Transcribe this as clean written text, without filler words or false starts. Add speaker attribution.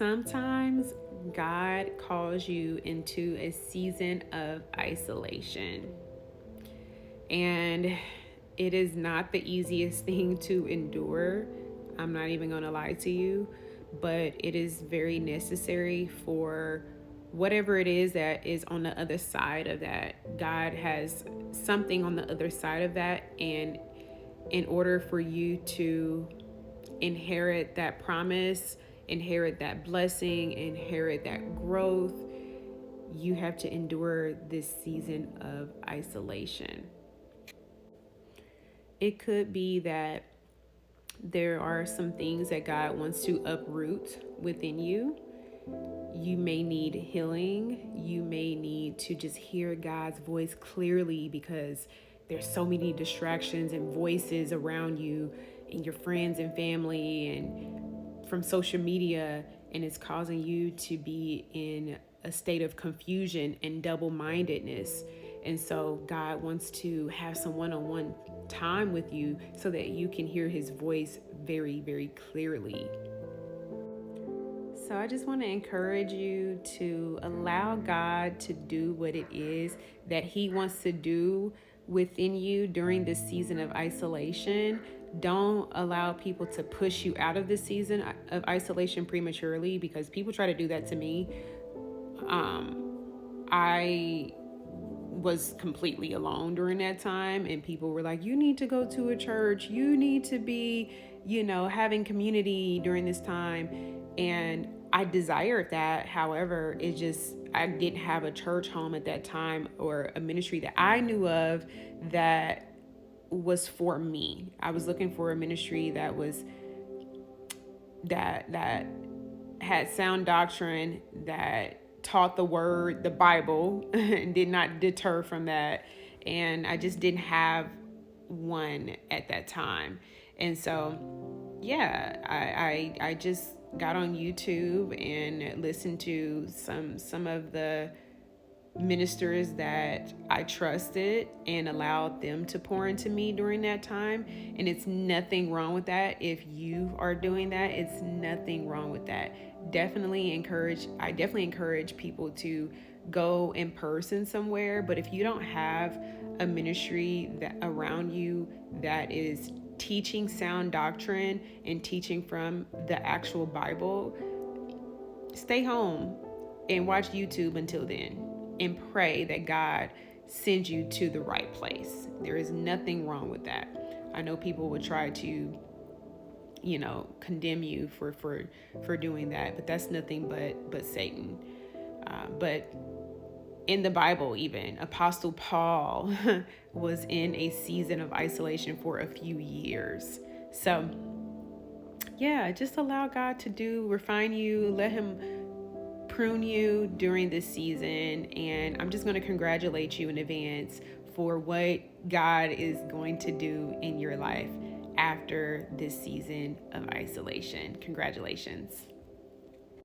Speaker 1: Sometimes God calls you into a season of isolation, and it is not the easiest thing to endure. I'm not even going to lie to you, but it is very necessary for whatever it is that is on the other side of that. God has something on the other side of that, and in order for you to inherit that promise, inherit that blessing, inherit that growth, you have to endure this season of isolation. It could be that there are some things that God wants to uproot within you. You may need healing. You may need to just hear God's voice clearly because there's so many distractions and voices around you and your friends and family and from social media, and it's causing you to be in a state of confusion and double-mindedness. And so God wants to have some one-on-one time with you so that you can hear his voice very, very clearly. So I just want to encourage you to allow God to do what it is that he wants to do within you during this season of isolation. Don't allow people to push you out of this season of isolation prematurely, because people try to do that to me. I was completely alone during that time, and people were like, you need to go to a church, you need to be, having community during this time. And I desired that. However, I didn't have a church home at that time or a ministry that I knew of that was for me. I was looking for a ministry that had sound doctrine, that taught the word, the Bible, and did not deter from that. And I just didn't have one at that time. And so, yeah, I just got on YouTube and listened to some of the ministers that I trusted and allowed them to pour into me during that time. And it's nothing wrong with that. If you are doing that, it's nothing wrong with that. I definitely encourage people to go in person somewhere. But if you don't have a ministry that around you that is teaching sound doctrine and teaching from the actual Bible, stay home and watch YouTube until then, and pray that God sends you to the right place. There is nothing wrong with that. I know people would try to, condemn you for doing that, but that's nothing but Satan. But in the Bible, even Apostle Paul was in a season of isolation for a few years. So yeah, just allow God to refine you, let him prune you during this season. And I'm just going to congratulate you in advance for what God is going to do in your life after this season of isolation. Congratulations.